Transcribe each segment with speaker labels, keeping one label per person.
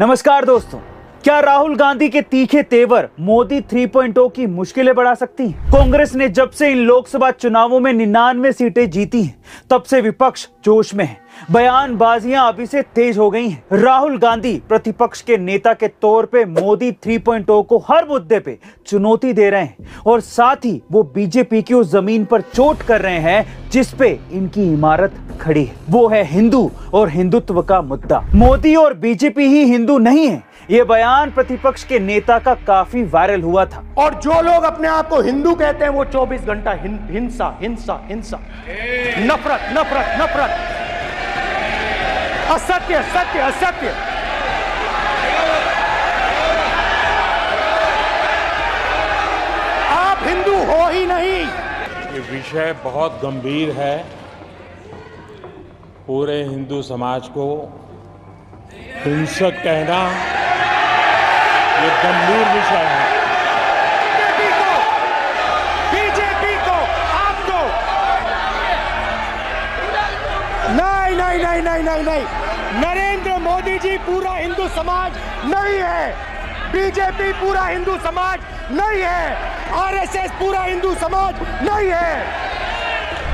Speaker 1: नमस्कार दोस्तों, क्या राहुल गांधी के तीखे तेवर मोदी 3.0 की मुश्किलें बढ़ा सकती हैं? कांग्रेस ने जब से इन लोकसभा चुनावों में 99 सीटें जीती हैं, तब से विपक्ष जोश में है। बयानबाजियां अभी से तेज हो गई हैं। राहुल गांधी प्रतिपक्ष के नेता के तौर पे मोदी 3.0 को हर मुद्दे पे चुनौती दे रहे हैं और साथ ही वो बीजेपी की उस जमीन पर चोट कर रहे हैं जिस पे इनकी इमारत खड़ी है। वो है हिंदू और हिंदुत्व का मुद्दा। मोदी और बीजेपी ही हिंदू नहीं है, ये बयान प्रतिपक्ष के नेता का काफी वायरल हुआ था।
Speaker 2: और जो लोग अपने आप को हिंदू कहते हैं वो 24 घंटा हिंसा हिंसा हिंसा, नफरत नफरत नफरत, असत्य सत्य असत्य। आप हिंदू हो ही नहीं।
Speaker 3: ये विषय बहुत गंभीर है। पूरे हिंदू समाज को हिंसक कहना ये गंभीर विषय है।
Speaker 2: बीजेपी को आपको नहीं नहीं नहीं नहीं नहीं नहीं, नरेंद्र मोदी जी पूरा हिंदू समाज नहीं है, बीजेपी पूरा हिंदू समाज नहीं है, आरएसएस पूरा हिंदू समाज नहीं है।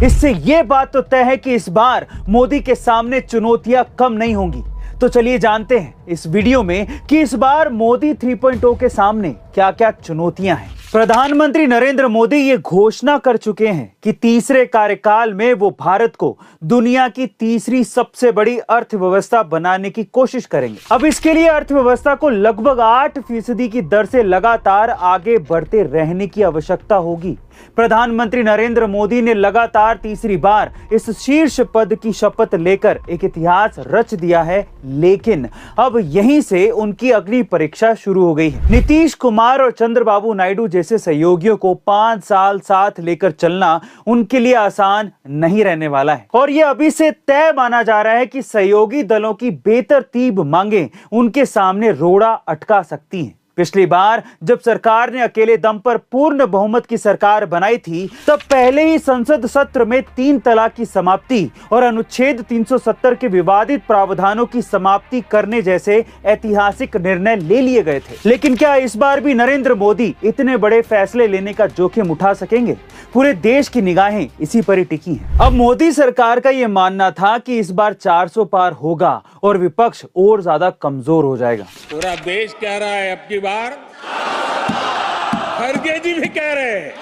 Speaker 1: इससे ये बात तो तय है कि इस बार मोदी के सामने चुनौतियां कम नहीं होंगी। तो चलिए जानते हैं इस वीडियो में कि इस बार मोदी 3.0 के सामने क्या क्या चुनौतियां हैं। प्रधानमंत्री नरेंद्र मोदी ये घोषणा कर चुके हैं कि तीसरे कार्यकाल में वो भारत को दुनिया की तीसरी सबसे बड़ी अर्थव्यवस्था बनाने की कोशिश करेंगे। अब इसके लिए अर्थव्यवस्था को लगभग 8% की दर से लगातार आगे बढ़ते रहने की आवश्यकता होगी। प्रधानमंत्री नरेंद्र मोदी ने लगातार तीसरी बार इस शीर्ष पद की शपथ लेकर एक इतिहास रच दिया है, लेकिन अब यहीं से उनकी अगली परीक्षा शुरू हो गई है। नीतीश कुमार और चंद्रबाबू नायडू जैसे सहयोगियों को 5 साल साथ लेकर चलना उनके लिए आसान नहीं रहने वाला है और यह अभी से तय माना जा रहा है कि सहयोगी दलों की बेतरतीब मांगें उनके सामने रोड़ा अटका सकती हैं। पिछली बार जब सरकार ने अकेले दम पर पूर्ण बहुमत की सरकार बनाई थी, तब पहले ही संसद सत्र में 3 तलाक की समाप्ति और अनुच्छेद 370 के विवादित प्रावधानों की समाप्ति करने जैसे ऐतिहासिक निर्णय ले लिए गए थे। लेकिन क्या इस बार भी नरेंद्र मोदी इतने बड़े फैसले लेने का जोखिम उठा सकेंगे? पूरे देश की निगाहें इसी पर ही टिकी हैं। अब मोदी सरकार का यह मानना था कि इस बार 400 पार होगा और विपक्ष और ज्यादा कमजोर हो जाएगा।
Speaker 3: पूरा देश कह रहा है, अब की बार खड़गे जी भी कह रहे हैं,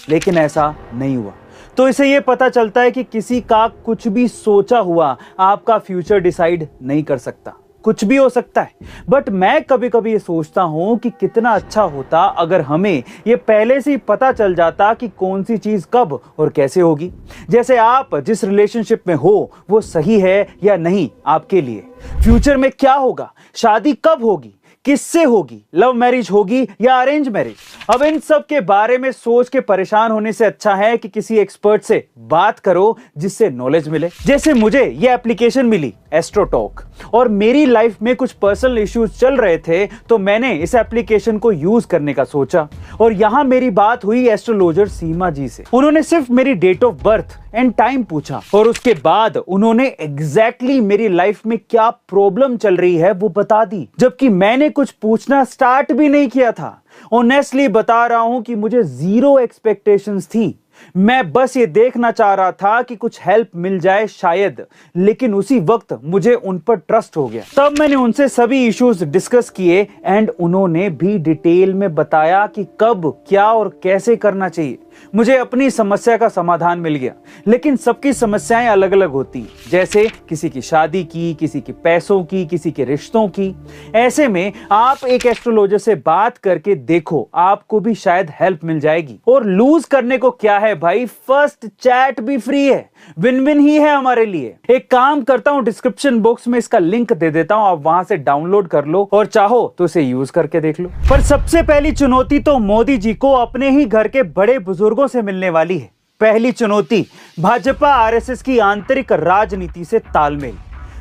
Speaker 1: लेकिन ऐसा नहीं हुआ। तो इसे यह पता चलता है कि किसी का कुछ भी सोचा हुआ आपका फ्यूचर डिसाइड नहीं कर सकता। कुछ भी हो सकता है, बट मैं कभी कभी ये सोचता हूं कि कितना अच्छा होता अगर हमें ये पहले से ही पता चल जाता कि कौन सी चीज कब और कैसे होगी। जैसे आप जिस रिलेशनशिप में हो वो सही है या नहीं आपके लिए, फ्यूचर में क्या होगा, शादी कब होगी, किससे होगी, लव मैरिज होगी या अरेंज मैरिज। अब इन सब के बारे में सोच के परेशान होने से अच्छा है कि किसी एक्सपर्ट से बात करो जिससे नॉलेज मिले। जैसे मुझे ये एप्लीकेशन मिली एस्ट्रोटॉक, और मेरी लाइफ में कुछ पर्सनल इश्यूज चल रहे थे तो मैंने इस एप्लीकेशन को यूज करने का सोचा और यहां मेरी बात हुई एस्ट्रोलॉजर सीमा जी से। उन्होंने सिर्फ मेरी date of birth and time पूछा और उसके बाद उन्होंने एग्जैक्टली मेरी लाइफ में क्या प्रॉब्लम चल रही है वो बता दी, जबकि मैंने कुछ पूछना स्टार्ट भी नहीं किया था। ऑनेस्टली बता रहा हूं कि मुझे 0 एक्सपेक्टेशंस थी। मैं बस ये देखना चाह रहा था कि कुछ हेल्प मिल जाए शायद, लेकिन उसी वक्त मुझे उन पर ट्रस्ट हो गया। तब मैंने उनसे सभी इश्यूज डिस्कस किए एंड उन्होंने भी डिटेल में बताया कि कब क्या और कैसे करना चाहिए। मुझे अपनी समस्या का समाधान मिल गया, लेकिन सबकी समस्याएं अलग अलग होती, जैसे किसी की शादी की, किसी के पैसों की, किसी के रिश्तों की। ऐसे में आप एक एस्ट्रोलॉजर से बात करके देखो, आपको भी शायद हेल्प मिल जाएगी। और लूज करने को क्या है भाई, फर्स्ट चैट भी फ्री है, विन विन ही है हमारे लिए। एक काम करता हूं, डिस्क्रिप्शन बॉक्स में इसका लिंक दे देता हूं, आप वहां से डाउनलोड कर लो और चाहो तो इसे यूज करके देख लो। पर सबसे पहली चुनौती तो मोदी जी को अपने ही घर के बड़े बुजुर्गों से मिलने वाली है। पहली चुनौती भाजपा आरएसएस की आंतरिक राजनीति से तालमेल।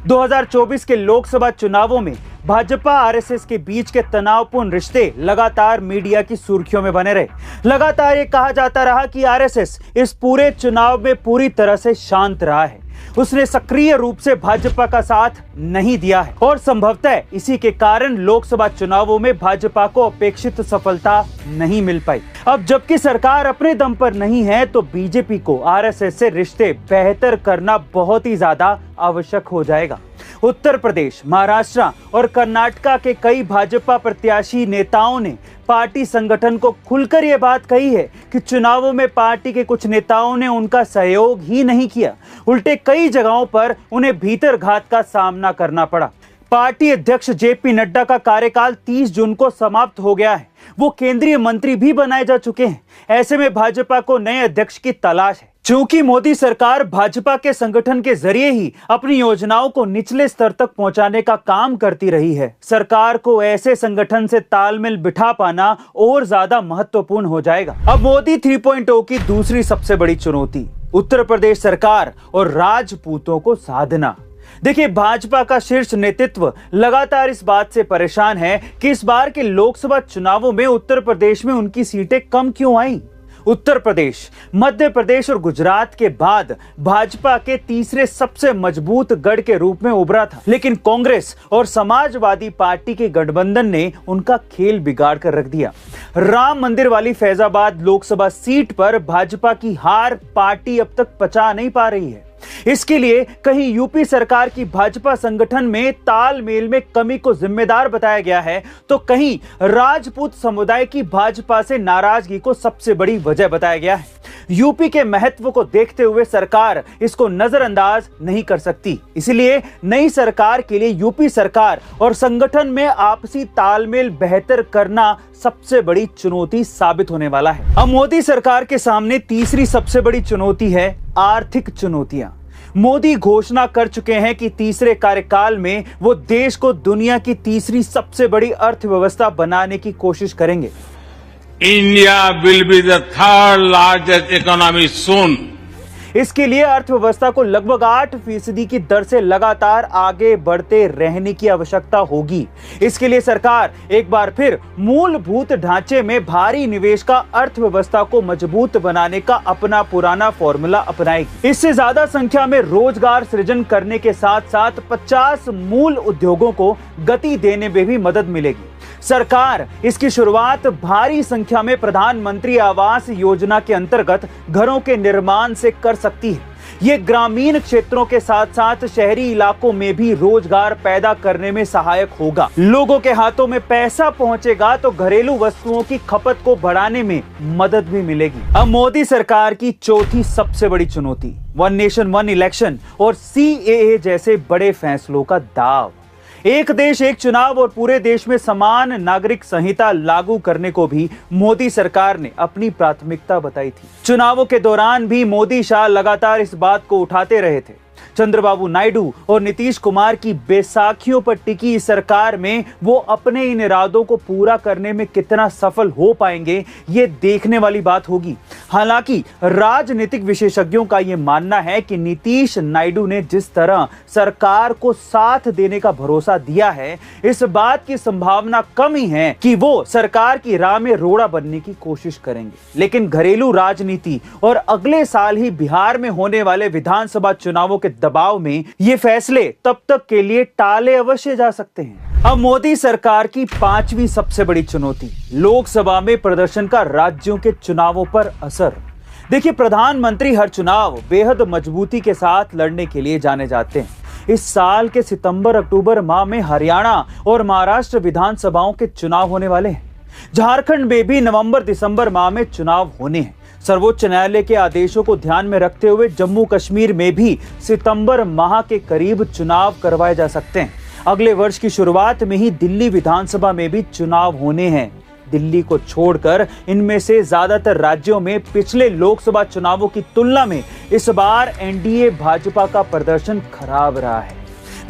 Speaker 1: 2024 के लोकसभा चुनावों में भाजपा आरएसएस के बीच के तनावपूर्ण रिश्ते लगातार मीडिया की सुर्खियों में बने रहे। लगातार ये कहा जाता रहा कि आरएसएस इस पूरे चुनाव में पूरी तरह से शांत रहा है। उसने सक्रिय रूप से भाजपा का साथ नहीं दिया है और संभवतः इसी के कारण लोकसभा चुनावों में भाजपा को अपेक्षित सफलता नहीं मिल पाई। अब जबकि सरकार अपने दम पर नहीं है तो बीजेपी को आरएसएस से रिश्ते बेहतर करना बहुत ही ज्यादा आवश्यक हो जाएगा। उत्तर प्रदेश, महाराष्ट्र और कर्नाटका के कई भाजपा प्रत्याशी नेताओं ने पार्टी संगठन को खुलकर यह बात कही है कि चुनावों में पार्टी के कुछ नेताओं ने उनका सहयोग ही नहीं किया, उल्टे कई जगहों पर उन्हें भीतरघात का सामना करना पड़ा। पार्टी अध्यक्ष जेपी नड्डा का कार्यकाल 30 जून को समाप्त हो गया है। वो केंद्रीय मंत्री भी बनाए जा चुके हैं। ऐसे में भाजपा को नए अध्यक्ष की तलाश है। चूंकि मोदी सरकार भाजपा के संगठन के जरिए ही अपनी योजनाओं को निचले स्तर तक पहुंचाने का काम करती रही है, सरकार को ऐसे संगठन से तालमेल बिठा पाना और ज्यादा महत्वपूर्ण हो जाएगा। अब मोदी 3.0 की दूसरी सबसे बड़ी चुनौती, उत्तर प्रदेश सरकार और राजपूतों को साधना। देखिए, भाजपा का शीर्ष नेतृत्व लगातार इस बात से परेशान है कि इस बार के लोकसभा चुनावों में उत्तर प्रदेश में उनकी सीटें कम क्यों आईं। उत्तर प्रदेश, मध्य प्रदेश और गुजरात के बाद भाजपा के तीसरे सबसे मजबूत गढ़ के रूप में उभरा था, लेकिन कांग्रेस और समाजवादी पार्टी के गठबंधन ने उनका खेल बिगाड़ कर रख दिया। राम मंदिर वाली फैजाबाद लोकसभा सीट पर भाजपा की हार पार्टी अब तक पचा नहीं पा रही है। इसके लिए कहीं यूपी सरकार की भाजपा संगठन में तालमेल में कमी को जिम्मेदार बताया गया है, तो कहीं राजपूत समुदाय की भाजपा से नाराजगी को सबसे बड़ी वजह बताया गया है। यूपी के महत्व को देखते हुए सरकार इसको नजरअंदाज नहीं कर सकती। इसलिए नई सरकार के लिए यूपी सरकार और संगठन में आपसी तालमेल बेहतर करना सबसे बड़ी चुनौती साबित होने वाला है। अब मोदी सरकार के सामने तीसरी सबसे बड़ी चुनौती है आर्थिक चुनौतियां। मोदी घोषणा कर चुके हैं कि तीसरे कार्यकाल में वो देश को दुनिया की तीसरी सबसे बड़ी अर्थव्यवस्था बनाने की कोशिश करेंगे।
Speaker 3: India will be the third largest economy soon.
Speaker 1: इसके लिए अर्थव्यवस्था को लगभग 8% की दर से लगातार आगे बढ़ते रहने की आवश्यकता होगी। इसके लिए सरकार एक बार फिर मूलभूत ढांचे में भारी निवेश का अर्थव्यवस्था को मजबूत बनाने का अपना पुराना फॉर्मूला अपनाएगी। इससे ज्यादा संख्या में रोजगार सृजन करने के साथ साथ 50 मूल उद्योगों को गति देने में भी मदद मिलेगी। सरकार इसकी शुरुआत भारी संख्या में प्रधानमंत्री आवास योजना के अंतर्गत घरों के निर्माण से कर सकती है। ये ग्रामीण क्षेत्रों के साथ साथ शहरी इलाकों में भी रोजगार पैदा करने में सहायक होगा। लोगों के हाथों में पैसा पहुंचेगा तो घरेलू वस्तुओं की खपत को बढ़ाने में मदद भी मिलेगी। अब मोदी सरकार की चौथी सबसे बड़ी चुनौती, वन नेशन वन इलेक्शन और CAA जैसे बड़े फैसलों का दाव। एक देश एक चुनाव और पूरे देश में समान नागरिक संहिता लागू करने को भी मोदी सरकार ने अपनी प्राथमिकता बताई थी। चुनावों के दौरान भी मोदी शाह लगातार इस बात को उठाते रहे थे। चंद्रबाबू नायडू और नीतीश कुमार की बैसाखियों पर टिकी इस सरकार में वो अपने इन इरादों को पूरा करने में कितना सफल हो पाएंगे, ये देखने वाली बात होगी। हालांकि राजनीतिक विशेषज्ञों का ये मानना है कि नीतीश नायडू ने जिस तरह सरकार को साथ देने का भरोसा दिया है, इस बात की संभावना कम ही है कि वो सरकार की राह में रोड़ा बनने की कोशिश करेंगे। लेकिन घरेलू राजनीति और अगले साल ही बिहार में होने वाले विधानसभा चुनावों के दबाव में ये फैसले तब तक के लिए टाले अवश्य जा सकते हैं। अब मोदी सरकार की पांचवी सबसे बड़ी चुनौती, लोकसभा में प्रदर्शन का राज्यों के चुनावों पर असर। देखिए, प्रधानमंत्री हर चुनाव बेहद मजबूती के साथ लड़ने के लिए जाने जाते हैं। इस साल के सितंबर-अक्टूबर माह में हरियाणा और महाराष्ट्र विधानसभाओं के चुनाव होने वाले हैं। झारखंड में भी नवंबर-दिसंबर माह में चुनाव होने हैं। सर्वोच्च न्यायालय के आदेशों को ध्यान में रखते हुए जम्मू कश्मीर में भी सितंबर माह के करीब चुनाव करवाए जा सकते हैं। अगले वर्ष की शुरुआत में ही दिल्ली विधानसभा में भी चुनाव होने हैं। दिल्ली को छोड़कर इनमें से ज्यादातर राज्यों में पिछले लोकसभा चुनावों की तुलना में इस बार एनडीए भाजपा का प्रदर्शन खराब रहा है।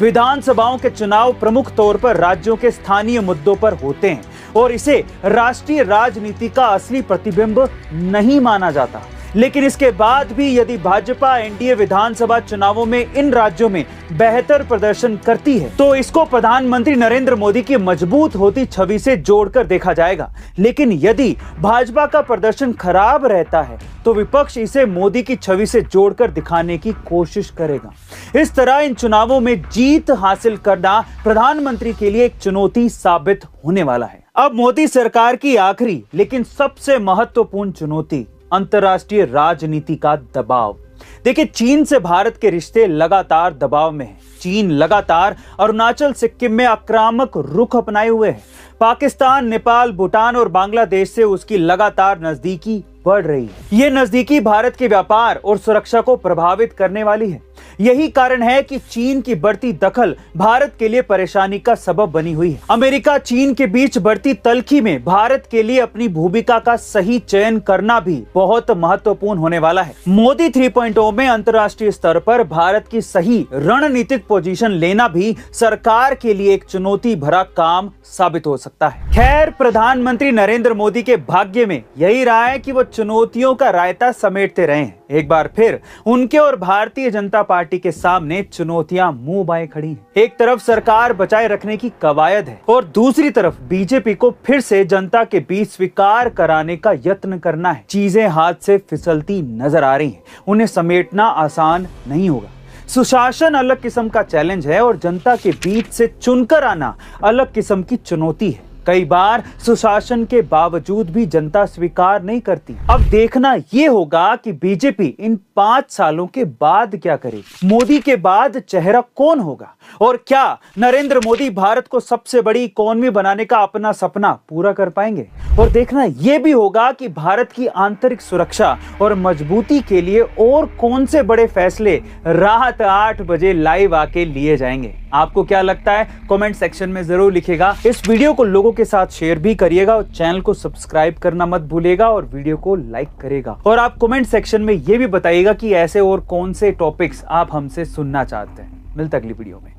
Speaker 1: विधानसभाओं के चुनाव प्रमुख तौर पर राज्यों के स्थानीय मुद्दों पर होते हैं और इसे राष्ट्रीय राजनीति का असली प्रतिबिंब नहीं माना जाता। लेकिन इसके बाद भी यदि भाजपा एनडीए विधानसभा चुनावों में इन राज्यों में बेहतर प्रदर्शन करती है तो इसको प्रधानमंत्री नरेंद्र मोदी की मजबूत होती छवि से जोड़कर देखा जाएगा। लेकिन यदि भाजपा का प्रदर्शन खराब रहता है तो विपक्ष इसे मोदी की छवि से जोड़कर दिखाने की कोशिश करेगा। इस तरह इन चुनावों में जीत हासिल करना प्रधानमंत्री के लिए एक चुनौती साबित होने वाला है। अब मोदी सरकार की आखिरी लेकिन सबसे महत्वपूर्ण चुनौती अंतर्राष्ट्रीय राजनीति का दबाव। देखिए, चीन से भारत के रिश्ते लगातार दबाव में हैं। चीन लगातार अरुणाचल सिक्किम में आक्रामक रुख अपनाए हुए है। पाकिस्तान, नेपाल, भूटान और बांग्लादेश से उसकी लगातार नजदीकी बढ़ रही है। ये नजदीकी भारत के व्यापार और सुरक्षा को प्रभावित करने वाली है। यही कारण है कि चीन की बढ़ती दखल भारत के लिए परेशानी का सबब बनी हुई है। अमेरिका चीन के बीच बढ़ती तल्खी में भारत के लिए अपनी भूमिका का सही चयन करना भी बहुत महत्वपूर्ण होने वाला है। मोदी 3.0 में अंतर्राष्ट्रीय स्तर पर भारत की सही रणनीतिक पोजीशन लेना भी सरकार के लिए एक चुनौती भरा काम साबित हो सकता है। खैर, प्रधानमंत्री नरेंद्र मोदी के भाग्य में यही रहा है कि वो चुनौतियों का रायता समेटते रहे हैं। एक बार फिर उनके और भारतीय जनता पार्टी के सामने चुनौतियां मुंह बाए खड़ी हैं। एक तरफ सरकार बचाए रखने की कवायद है और दूसरी तरफ बीजेपी को फिर से जनता के बीच स्वीकार कराने का यत्न करना है। चीजें हाथ से फिसलती नजर आ रही हैं। उन्हें समेटना आसान नहीं होगा। सुशासन अलग किस्म का चैलेंज है और जनता के बीच से चुनकर आना अलग किस्म की चुनौती है। कई बार सुशासन के बावजूद भी जनता स्वीकार नहीं करती। अब देखना यह होगा कि बीजेपी इन 5 सालों के बाद क्या करेगी। मोदी के बाद चेहरा कौन होगा और क्या नरेंद्र मोदी भारत को सबसे बड़ी इकोनॉमी बनाने का अपना सपना पूरा कर पाएंगे। और देखना यह भी होगा कि भारत की आंतरिक सुरक्षा और मजबूती के लिए और कौन से बड़े फैसले रात 8 बजे लाइव आके लिए जाएंगे। आपको क्या लगता है कमेंट सेक्शन में जरूर लिखिएगा। इस वीडियो को लोगों के साथ शेयर भी करिएगा और चैनल को सब्सक्राइब करना मत भूलिएगा और वीडियो को लाइक करेगा। और आप कमेंट सेक्शन में यह भी बताइएगा कि ऐसे और कौन से टॉपिक्स आप हमसे सुनना चाहते हैं। मिलते अगली वीडियो में।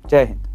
Speaker 1: जय हिंद।